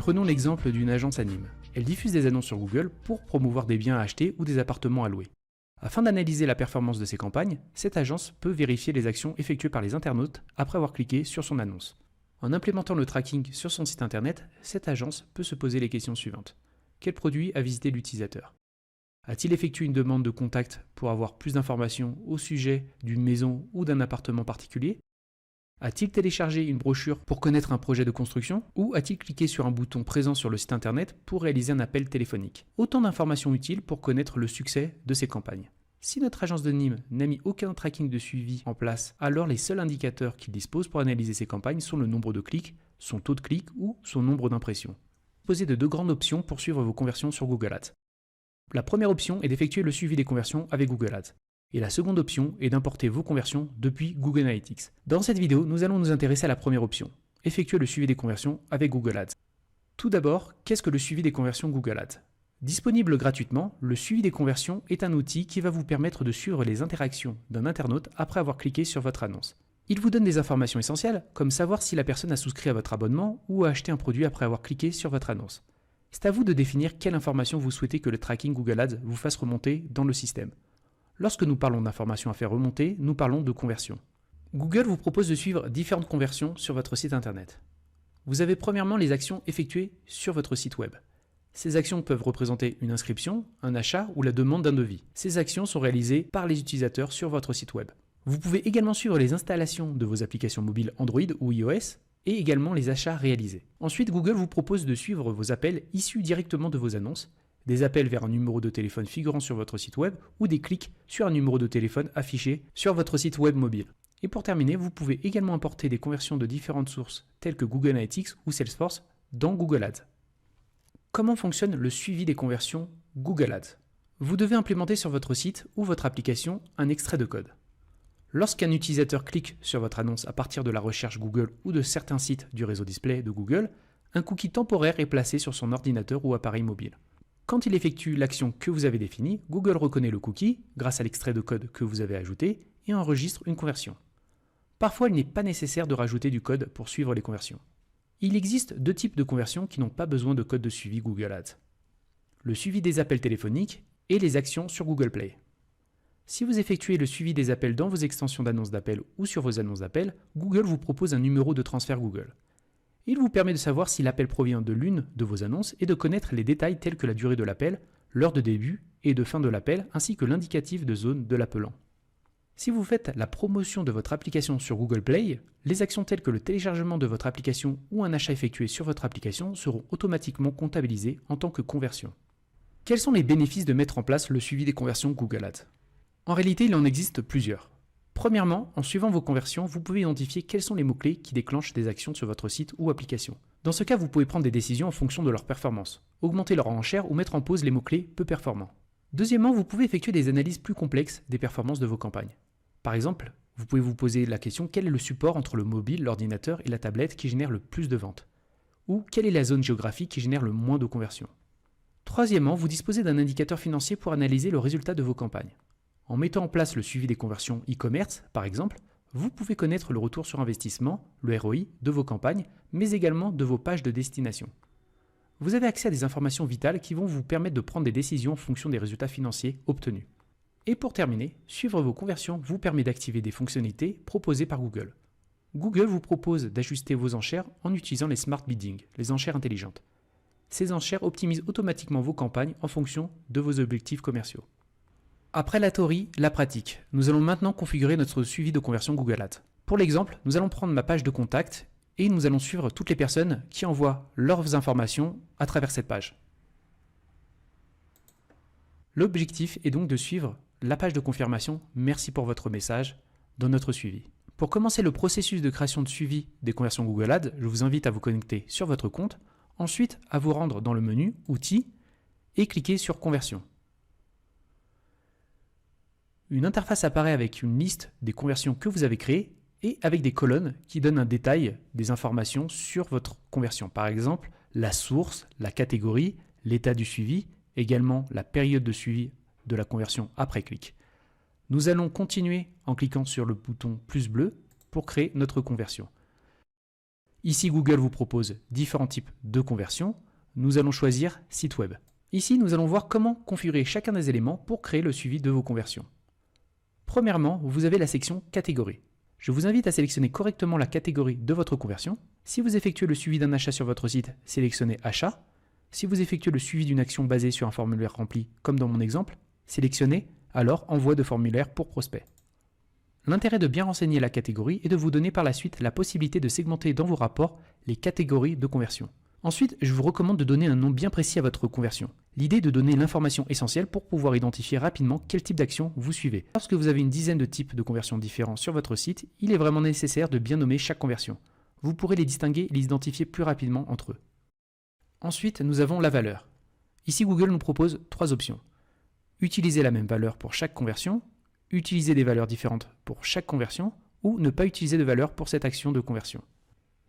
Prenons l'exemple d'une agence à Nîmes. Elle diffuse des annonces sur Google pour promouvoir des biens à acheter ou des appartements à louer. Afin d'analyser la performance de ses campagnes, cette agence peut vérifier les actions effectuées par les internautes après avoir cliqué sur son annonce. En implémentant le tracking sur son site internet, cette agence peut se poser les questions suivantes. Quel produit a visité l'utilisateur? A-t-il effectué une demande de contact pour avoir plus d'informations au sujet d'une maison ou d'un appartement particulier? A-t-il téléchargé une brochure pour connaître un projet de construction? Ou a-t-il cliqué sur un bouton présent sur le site internet pour réaliser un appel téléphonique? Autant d'informations utiles pour connaître le succès de ces campagnes. Si notre agence de Nîmes n'a mis aucun tracking de suivi en place, alors les seuls indicateurs qu'il dispose pour analyser ses campagnes sont le nombre de clics, son taux de clic ou son nombre d'impressions. Disposez de deux grandes options pour suivre vos conversions sur Google Ads. La première option est d'effectuer le suivi des conversions avec Google Ads. Et la seconde option est d'importer vos conversions depuis Google Analytics. Dans cette vidéo, nous allons nous intéresser à la première option, effectuer le suivi des conversions avec Google Ads. Tout d'abord, qu'est-ce que le suivi des conversions Google Ads? Disponible gratuitement, le suivi des conversions est un outil qui va vous permettre de suivre les interactions d'un internaute après avoir cliqué sur votre annonce. Il vous donne des informations essentielles, comme savoir si la personne a souscrit à votre abonnement ou a acheté un produit après avoir cliqué sur votre annonce. C'est à vous de définir quelle information vous souhaitez que le tracking Google Ads vous fasse remonter dans le système. Lorsque nous parlons d'informations à faire remonter, nous parlons de conversion. Google vous propose de suivre différentes conversions sur votre site internet. Vous avez premièrement les actions effectuées sur votre site web. Ces actions peuvent représenter une inscription, un achat ou la demande d'un devis. Ces actions sont réalisées par les utilisateurs sur votre site web. Vous pouvez également suivre les installations de vos applications mobiles Android ou iOS et également les achats réalisés. Ensuite, Google vous propose de suivre vos appels issus directement de vos annonces, des appels vers un numéro de téléphone figurant sur votre site web ou des clics sur un numéro de téléphone affiché sur votre site web mobile. Et pour terminer, vous pouvez également importer des conversions de différentes sources telles que Google Analytics ou Salesforce dans Google Ads. Comment fonctionne le suivi des conversions Google Ads? Vous devez implémenter sur votre site ou votre application un extrait de code. Lorsqu'un utilisateur clique sur votre annonce à partir de la recherche Google ou de certains sites du réseau display de Google, un cookie temporaire est placé sur son ordinateur ou appareil mobile. Quand il effectue l'action que vous avez définie, Google reconnaît le cookie grâce à l'extrait de code que vous avez ajouté et enregistre une conversion. Parfois, il n'est pas nécessaire de rajouter du code pour suivre les conversions. Il existe deux types de conversions qui n'ont pas besoin de code de suivi Google Ads. Le suivi des appels téléphoniques et les actions sur Google Play. Si vous effectuez le suivi des appels dans vos extensions d'annonces d'appel ou sur vos annonces d'appel, Google vous propose un numéro de transfert Google. Il vous permet de savoir si l'appel provient de l'une de vos annonces et de connaître les détails tels que la durée de l'appel, l'heure de début et de fin de l'appel ainsi que l'indicatif de zone de l'appelant. Si vous faites la promotion de votre application sur Google Play, les actions telles que le téléchargement de votre application ou un achat effectué sur votre application seront automatiquement comptabilisées en tant que conversion. Quels sont les bénéfices de mettre en place le suivi des conversions Google Ads? En réalité, il en existe plusieurs. Premièrement, en suivant vos conversions, vous pouvez identifier quels sont les mots-clés qui déclenchent des actions sur votre site ou application. Dans ce cas, vous pouvez prendre des décisions en fonction de leur performance, augmenter leur enchère ou mettre en pause les mots-clés peu performants. Deuxièmement, vous pouvez effectuer des analyses plus complexes des performances de vos campagnes. Par exemple, vous pouvez vous poser la question quel est le support entre le mobile, l'ordinateur et la tablette qui génère le plus de ventes? Ou quelle est la zone géographique qui génère le moins de conversions? Troisièmement, vous disposez d'un indicateur financier pour analyser le résultat de vos campagnes. En mettant en place le suivi des conversions e-commerce, par exemple, vous pouvez connaître le retour sur investissement, le ROI, de vos campagnes, mais également de vos pages de destination. Vous avez accès à des informations vitales qui vont vous permettre de prendre des décisions en fonction des résultats financiers obtenus. Et pour terminer, suivre vos conversions vous permet d'activer des fonctionnalités proposées par Google. Google vous propose d'ajuster vos enchères en utilisant les Smart Bidding, les enchères intelligentes. Ces enchères optimisent automatiquement vos campagnes en fonction de vos objectifs commerciaux. Après la théorie, la pratique. Nous allons maintenant configurer notre suivi de conversion Google Ads. Pour l'exemple, nous allons prendre ma page de contact et nous allons suivre toutes les personnes qui envoient leurs informations à travers cette page. L'objectif est donc de suivre la page de confirmation « Merci pour votre message » dans notre suivi. Pour commencer le processus de création de suivi des conversions Google Ads, je vous invite à vous connecter sur votre compte, ensuite à vous rendre dans le menu « Outils » et cliquer sur « Conversion ». Une interface apparaît avec une liste des conversions que vous avez créées et avec des colonnes qui donnent un détail des informations sur votre conversion. Par exemple, la source, la catégorie, l'état du suivi, également la période de suivi de la conversion après clic. Nous allons continuer en cliquant sur le bouton plus bleu pour créer notre conversion. Ici, Google vous propose différents types de conversions. Nous allons choisir site web. Ici, nous allons voir comment configurer chacun des éléments pour créer le suivi de vos conversions. Premièrement, vous avez la section catégorie. Je vous invite à sélectionner correctement la catégorie de votre conversion. Si vous effectuez le suivi d'un achat sur votre site, sélectionnez achat. Si vous effectuez le suivi d'une action basée sur un formulaire rempli, comme dans mon exemple, sélectionnez alors envoi de formulaire pour prospect. L'intérêt de bien renseigner la catégorie est de vous donner par la suite la possibilité de segmenter dans vos rapports les catégories de conversion. Ensuite, je vous recommande de donner un nom bien précis à votre conversion. L'idée est de donner l'information essentielle pour pouvoir identifier rapidement quel type d'action vous suivez. Lorsque vous avez une dizaine de types de conversions différents sur votre site, il est vraiment nécessaire de bien nommer chaque conversion. Vous pourrez les distinguer et les identifier plus rapidement entre eux. Ensuite, nous avons la valeur. Ici, Google nous propose 3 options. Utiliser la même valeur pour chaque conversion, utiliser des valeurs différentes pour chaque conversion ou ne pas utiliser de valeur pour cette action de conversion.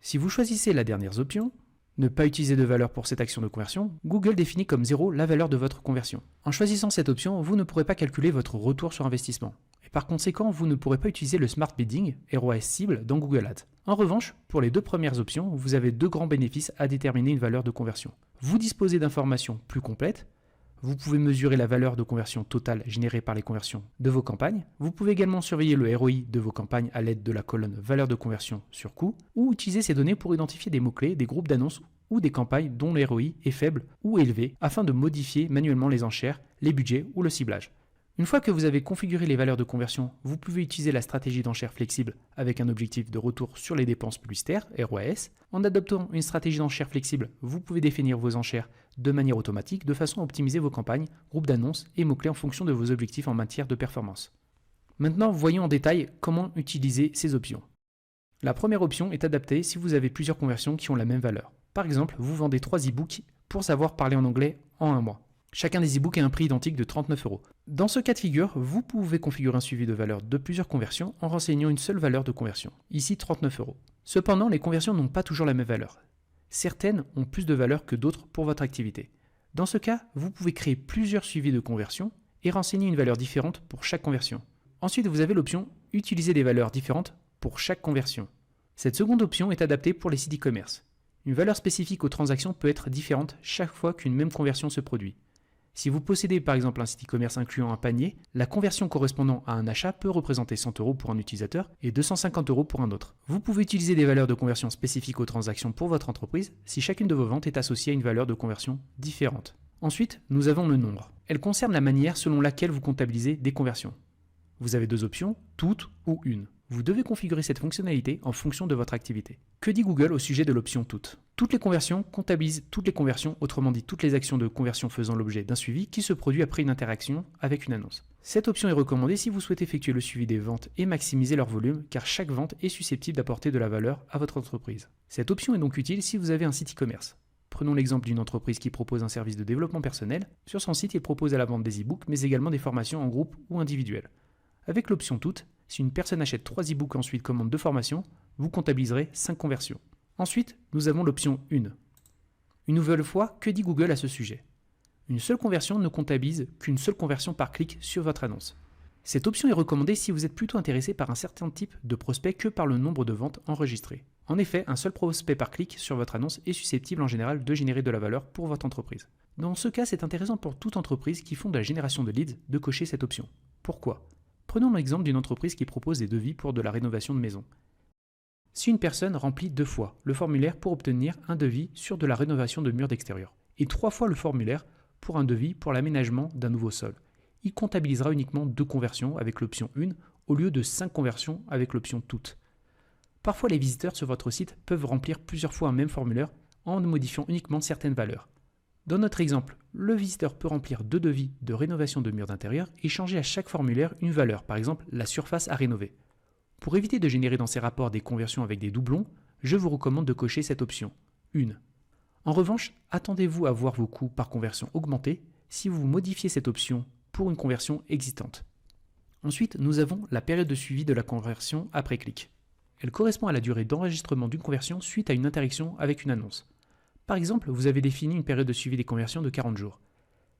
Si vous choisissez la dernière option, ne pas utiliser de valeur pour cette action de conversion, Google définit comme 0 la valeur de votre conversion. En choisissant cette option, vous ne pourrez pas calculer votre retour sur investissement. Et par conséquent, vous ne pourrez pas utiliser le Smart Bidding, ROAS cible, dans Google Ads. En revanche, pour les 2 premières options, vous avez 2 grands bénéfices à déterminer une valeur de conversion. Vous disposez d'informations plus complètes. Vous pouvez mesurer la valeur de conversion totale générée par les conversions de vos campagnes. Vous pouvez également surveiller le ROI de vos campagnes à l'aide de la colonne valeur de conversion sur coût ou utiliser ces données pour identifier des mots-clés, des groupes d'annonces ou des campagnes dont le ROI est faible ou élevé afin de modifier manuellement les enchères, les budgets ou le ciblage. Une fois que vous avez configuré les valeurs de conversion, vous pouvez utiliser la stratégie d'enchère flexible avec un objectif de retour sur les dépenses publicitaires, ROAS. En adoptant une stratégie d'enchère flexible, vous pouvez définir vos enchères de manière automatique de façon à optimiser vos campagnes, groupes d'annonces et mots-clés en fonction de vos objectifs en matière de performance. Maintenant, voyons en détail comment utiliser ces options. La première option est adaptée si vous avez plusieurs conversions qui ont la même valeur. Par exemple, vous vendez 3 e-books pour savoir parler en anglais en un mois. Chacun des e-books a un prix identique de 39 €. Dans ce cas de figure, vous pouvez configurer un suivi de valeur de plusieurs conversions en renseignant une seule valeur de conversion, ici 39 €. Cependant, les conversions n'ont pas toujours la même valeur. Certaines ont plus de valeur que d'autres pour votre activité. Dans ce cas, vous pouvez créer plusieurs suivis de conversion et renseigner une valeur différente pour chaque conversion. Ensuite, vous avez l'option « Utiliser des valeurs différentes pour chaque conversion ». Cette seconde option est adaptée pour les sites e-commerce. Une valeur spécifique aux transactions peut être différente chaque fois qu'une même conversion se produit. Si vous possédez par exemple un site e-commerce incluant un panier, la conversion correspondant à un achat peut représenter 100 € pour un utilisateur et 250 € pour un autre. Vous pouvez utiliser des valeurs de conversion spécifiques aux transactions pour votre entreprise si chacune de vos ventes est associée à une valeur de conversion différente. Ensuite, nous avons le nombre. Elle concerne la manière selon laquelle vous comptabilisez des conversions. Vous avez 2 options, toutes ou une. Vous devez configurer cette fonctionnalité en fonction de votre activité. Que dit Google au sujet de l'option toutes ? Toutes les conversions comptabilisent toutes les conversions, autrement dit toutes les actions de conversion faisant l'objet d'un suivi qui se produit après une interaction avec une annonce. Cette option est recommandée si vous souhaitez effectuer le suivi des ventes et maximiser leur volume, car chaque vente est susceptible d'apporter de la valeur à votre entreprise. Cette option est donc utile si vous avez un site e-commerce. Prenons l'exemple d'une entreprise qui propose un service de développement personnel. Sur son site, il propose à la vente des e-books, mais également des formations en groupe ou individuelles. Avec l'option toutes, si une personne achète 3 e-books et ensuite commande 2 formations, vous comptabiliserez 5 conversions. Ensuite, nous avons l'option 1. Une nouvelle fois, que dit Google à ce sujet ? Une seule conversion ne comptabilise qu'une seule conversion par clic sur votre annonce. Cette option est recommandée si vous êtes plutôt intéressé par un certain type de prospect que par le nombre de ventes enregistrées. En effet, un seul prospect par clic sur votre annonce est susceptible en général de générer de la valeur pour votre entreprise. Dans ce cas, c'est intéressant pour toute entreprise qui font de la génération de leads de cocher cette option. Pourquoi ? Prenons l'exemple d'une entreprise qui propose des devis pour de la rénovation de maison. Si une personne remplit 2 fois le formulaire pour obtenir un devis sur de la rénovation de murs d'extérieur et 3 fois le formulaire pour un devis pour l'aménagement d'un nouveau sol, il comptabilisera uniquement 2 conversions avec l'option 1 au lieu de 5 conversions avec l'option toutes. Parfois, les visiteurs sur votre site peuvent remplir plusieurs fois un même formulaire en modifiant uniquement certaines valeurs. Dans notre exemple, le visiteur peut remplir 2 devis de rénovation de murs d'intérieur et changer à chaque formulaire une valeur, par exemple la surface à rénover. Pour éviter de générer dans ces rapports des conversions avec des doublons, je vous recommande de cocher cette option 1. En revanche, attendez-vous à voir vos coûts par conversion augmenter si vous modifiez cette option pour une conversion existante. Ensuite, nous avons la période de suivi de la conversion après clic. Elle correspond à la durée d'enregistrement d'une conversion suite à une interaction avec une annonce. Par exemple, vous avez défini une période de suivi des conversions de 40 jours.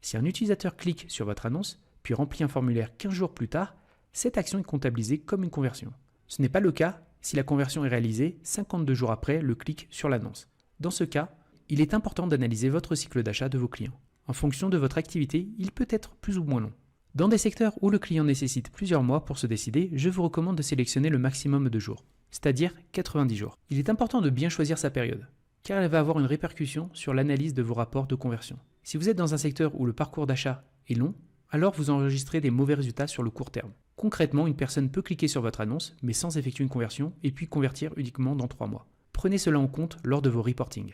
Si un utilisateur clique sur votre annonce, puis remplit un formulaire 15 jours plus tard, cette action est comptabilisée comme une conversion. Ce n'est pas le cas si la conversion est réalisée 52 jours après le clic sur l'annonce. Dans ce cas, il est important d'analyser votre cycle d'achat de vos clients. En fonction de votre activité, il peut être plus ou moins long. Dans des secteurs où le client nécessite plusieurs mois pour se décider, je vous recommande de sélectionner le maximum de jours, c'est-à-dire 90 jours. Il est important de bien choisir sa période, car elle va avoir une répercussion sur l'analyse de vos rapports de conversion. Si vous êtes dans un secteur où le parcours d'achat est long, alors vous enregistrez des mauvais résultats sur le court terme. Concrètement, une personne peut cliquer sur votre annonce, mais sans effectuer une conversion, et puis convertir uniquement dans 3 mois. Prenez cela en compte lors de vos reportings.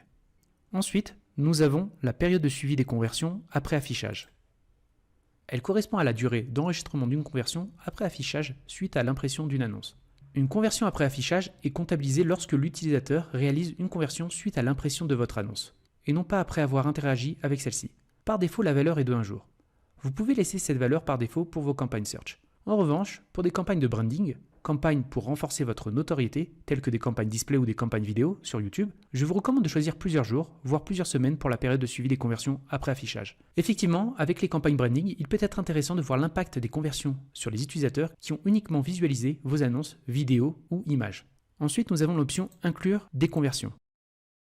Ensuite, nous avons la période de suivi des conversions après affichage. Elle correspond à la durée d'enregistrement d'une conversion après affichage suite à l'impression d'une annonce. Une conversion après affichage est comptabilisée lorsque l'utilisateur réalise une conversion suite à l'impression de votre annonce, et non pas après avoir interagi avec celle-ci. Par défaut, la valeur est de 1 jour. Vous pouvez laisser cette valeur par défaut pour vos campagnes search. En revanche, pour des campagnes de branding, campagnes pour renforcer votre notoriété, telles que des campagnes display ou des campagnes vidéo sur YouTube, je vous recommande de choisir plusieurs jours, voire plusieurs semaines pour la période de suivi des conversions après affichage. Effectivement, avec les campagnes branding, il peut être intéressant de voir l'impact des conversions sur les utilisateurs qui ont uniquement visualisé vos annonces, vidéos ou images. Ensuite, nous avons l'option « Inclure des conversions ».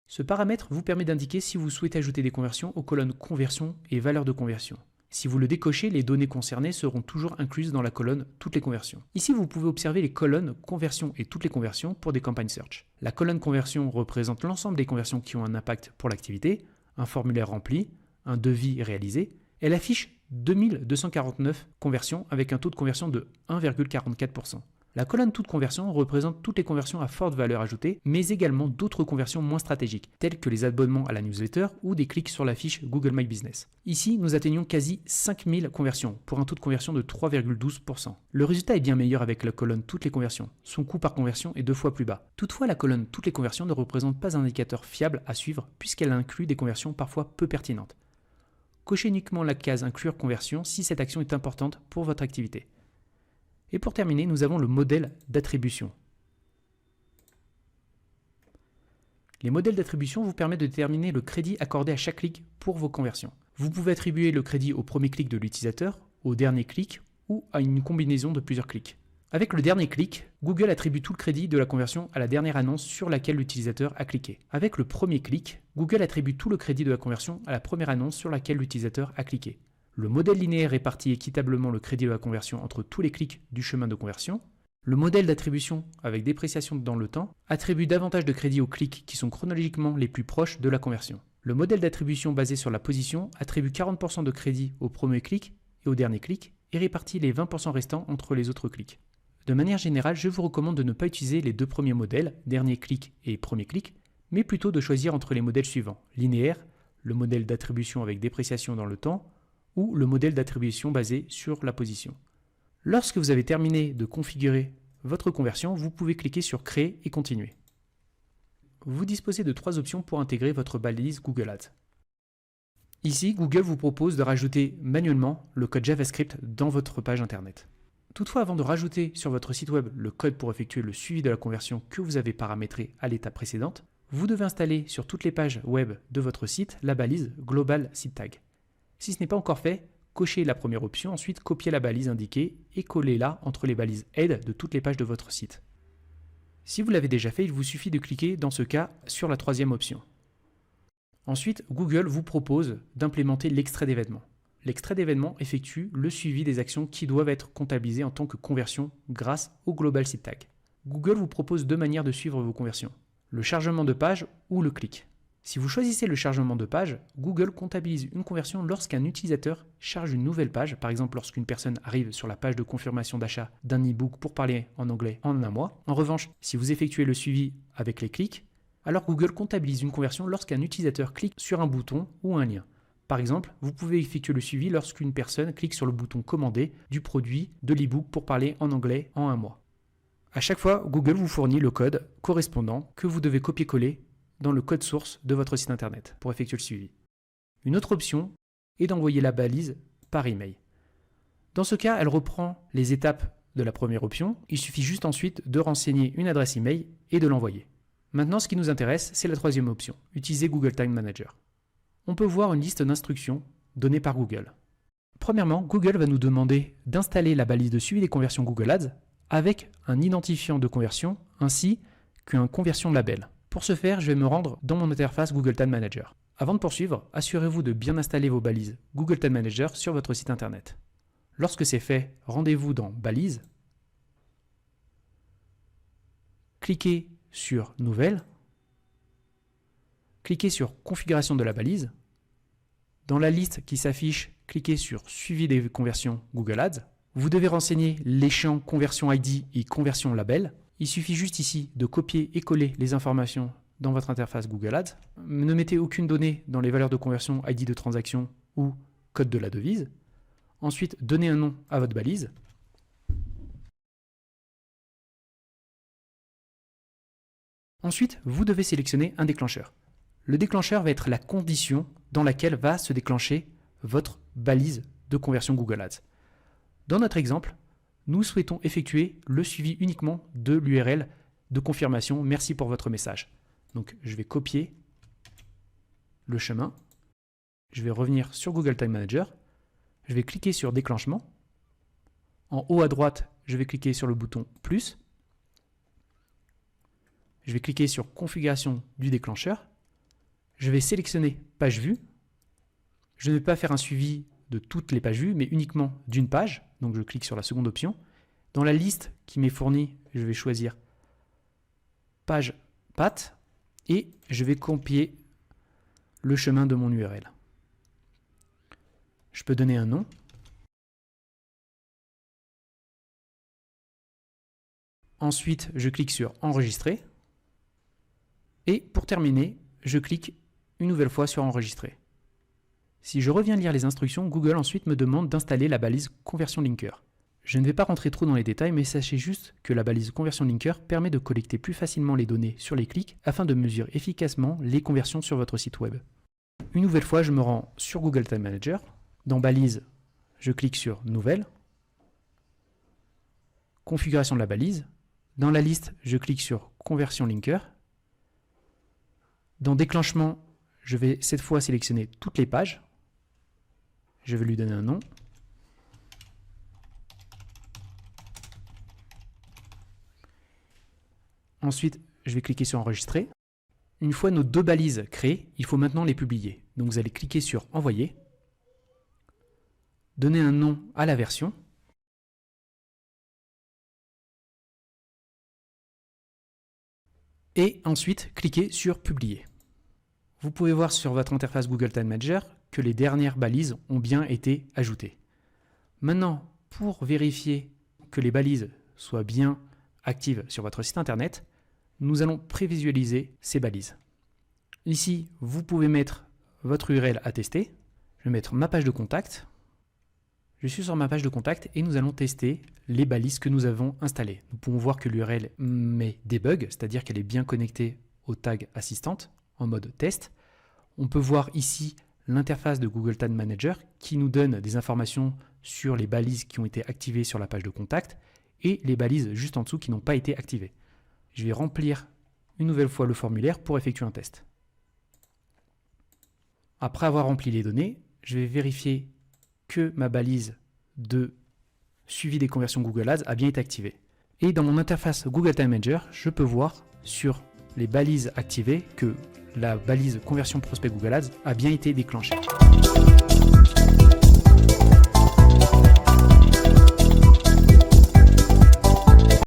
Ce paramètre vous permet d'indiquer si vous souhaitez ajouter des conversions aux colonnes « Conversion » et « Valeur de conversion ». Si vous le décochez, les données concernées seront toujours incluses dans la colonne « Toutes les conversions ». Ici, vous pouvez observer les colonnes « Conversion » et « Toutes les conversions » pour des campagnes search. La colonne « Conversion » représente l'ensemble des conversions qui ont un impact pour l'activité, un formulaire rempli, un devis réalisé. Elle affiche 2249 conversions avec un taux de conversion de 1,44%. La colonne Toutes conversions représente toutes les conversions à forte valeur ajoutée, mais également d'autres conversions moins stratégiques, telles que les abonnements à la newsletter ou des clics sur la fiche Google My Business. Ici, nous atteignons quasi 5000 conversions, pour un taux de conversion de 3,12%. Le résultat est bien meilleur avec la colonne Toutes les conversions. Son coût par conversion est 2 fois plus bas. Toutefois, la colonne Toutes les conversions ne représente pas un indicateur fiable à suivre, puisqu'elle inclut des conversions parfois peu pertinentes. Cochez uniquement la case Inclure conversion si cette action est importante pour votre activité. Et pour terminer, nous avons le modèle d'attribution. Les modèles d'attribution vous permettent de déterminer le crédit accordé à chaque clic pour vos conversions. Vous pouvez attribuer le crédit au premier clic de l'utilisateur, au dernier clic ou à une combinaison de plusieurs clics. Avec le dernier clic, Google attribue tout le crédit de la conversion à la dernière annonce sur laquelle l'utilisateur a cliqué. Avec le premier clic, Google attribue tout le crédit de la conversion à la première annonce sur laquelle l'utilisateur a cliqué. Le modèle linéaire répartit équitablement le crédit de la conversion entre tous les clics du chemin de conversion. Le modèle d'attribution, avec dépréciation dans le temps, attribue davantage de crédits aux clics qui sont chronologiquement les plus proches de la conversion. Le modèle d'attribution basé sur la position attribue 40% de crédit au premier clic et au dernier clic et répartit les 20% restants entre les autres clics. De manière générale, je vous recommande de ne pas utiliser les deux premiers modèles, dernier clic et premier clic, mais plutôt de choisir entre les modèles suivants, linéaire, le modèle d'attribution avec dépréciation dans le temps, ou le modèle d'attribution basé sur la position. Lorsque vous avez terminé de configurer votre conversion, vous pouvez cliquer sur Créer et continuer. Vous disposez de 3 options pour intégrer votre balise Google Ads. Ici, Google vous propose de rajouter manuellement le code JavaScript dans votre page internet. Toutefois, avant de rajouter sur votre site web le code pour effectuer le suivi de la conversion que vous avez paramétré à l'étape précédente, vous devez installer sur toutes les pages web de votre site la balise Global Site Tag. Si ce n'est pas encore fait, cochez la première option, ensuite copiez la balise indiquée et collez-la entre les balises Aide de toutes les pages de votre site. Si vous l'avez déjà fait, il vous suffit de cliquer dans ce cas sur la troisième option. Ensuite, Google vous propose d'implémenter l'extrait d'événement. L'extrait d'événement effectue le suivi des actions qui doivent être comptabilisées en tant que conversion grâce au Global Site Tag. Google vous propose 2 manières de suivre vos conversions, le chargement de page ou le clic. Si vous choisissez le chargement de page, Google comptabilise une conversion lorsqu'un utilisateur charge une nouvelle page, par exemple lorsqu'une personne arrive sur la page de confirmation d'achat d'un e-book pour parler en anglais en un mois. En revanche, si vous effectuez le suivi avec les clics, alors Google comptabilise une conversion lorsqu'un utilisateur clique sur un bouton ou un lien. Par exemple, vous pouvez effectuer le suivi lorsqu'une personne clique sur le bouton commander du produit de l'e-book pour parler en anglais en un mois. À chaque fois, Google vous fournit le code correspondant que vous devez copier-coller dans le code source de votre site internet pour effectuer le suivi. Une autre option est d'envoyer la balise par email. Dans ce cas, elle reprend les étapes de la première option. Il suffit juste ensuite de renseigner une adresse email et de l'envoyer. Maintenant, ce qui nous intéresse, c'est la troisième option, utiliser Google Tag Manager. On peut voir une liste d'instructions données par Google. Premièrement, Google va nous demander d'installer la balise de suivi des conversions Google Ads avec un identifiant de conversion ainsi qu'un conversion label. Pour ce faire, je vais me rendre dans mon interface Google Tag Manager. Avant de poursuivre, assurez-vous de bien installer vos balises Google Tag Manager sur votre site internet. Lorsque c'est fait, rendez-vous dans Balises, cliquez sur Nouvelle, cliquez sur Configuration de la balise. Dans la liste qui s'affiche, cliquez sur Suivi des conversions Google Ads. Vous devez renseigner les champs Conversion ID et Conversion Label. Il suffit juste ici de copier et coller les informations dans votre interface Google Ads. Ne mettez aucune donnée dans les valeurs de conversion ID de transaction ou code de la devise. Ensuite, donnez un nom à votre balise. Ensuite, vous devez sélectionner un déclencheur. Le déclencheur va être la condition dans laquelle va se déclencher votre balise de conversion Google Ads. Dans notre exemple, nous souhaitons effectuer le suivi uniquement de l'URL de confirmation « Merci pour votre message ». Donc, je vais copier le chemin. Je vais revenir sur Google Tag Manager. Je vais cliquer sur « Déclenchement ». En haut à droite, je vais cliquer sur le bouton « Plus ». Je vais cliquer sur « Configuration du déclencheur ». Je vais sélectionner « Page vue ». Je ne vais pas faire un suivi de toutes les pages vues, mais uniquement d'une page. Donc, je clique sur la seconde option. Dans la liste qui m'est fournie, je vais choisir « Page path » et je vais copier le chemin de mon URL. Je peux donner un nom. Ensuite, je clique sur « Enregistrer ». Et pour terminer, je clique une nouvelle fois sur « Enregistrer ». Si je reviens lire les instructions, Google ensuite me demande d'installer la balise Conversion Linker. Je ne vais pas rentrer trop dans les détails, mais sachez juste que la balise Conversion Linker permet de collecter plus facilement les données sur les clics afin de mesurer efficacement les conversions sur votre site web. Une nouvelle fois, je me rends sur Google Tag Manager. Dans Balise, je clique sur Nouvelle, Configuration de la balise. Dans la liste, je clique sur Conversion Linker. Dans Déclenchement, je vais cette fois sélectionner toutes les pages. Je vais lui donner un nom. Ensuite, je vais cliquer sur Enregistrer. Une fois nos deux balises créées, il faut maintenant les publier. Donc vous allez cliquer sur Envoyer. Donner un nom à la version. Et ensuite, cliquer sur Publier. Vous pouvez voir sur votre interface Google Tag Manager que les dernières balises ont bien été ajoutées. Maintenant, pour vérifier que les balises soient bien actives sur votre site internet, nous allons prévisualiser ces balises. Ici, vous pouvez mettre votre URL à tester. Je vais mettre ma page de contact. Je suis sur ma page de contact et nous allons tester les balises que nous avons installées. Nous pouvons voir que l'URL met des bugs, c'est-à-dire qu'elle est bien connectée au tag assistante en mode test. On peut voir ici l'interface de Google Tag Manager qui nous donne des informations sur les balises qui ont été activées sur la page de contact et les balises juste en dessous qui n'ont pas été activées. Je vais remplir une nouvelle fois le formulaire pour effectuer un test. Après avoir rempli les données, je vais vérifier que ma balise de suivi des conversions Google Ads a bien été activée. Et dans mon interface Google Tag Manager, je peux voir sur les balises activées que la balise conversion prospect Google Ads a bien été déclenchée.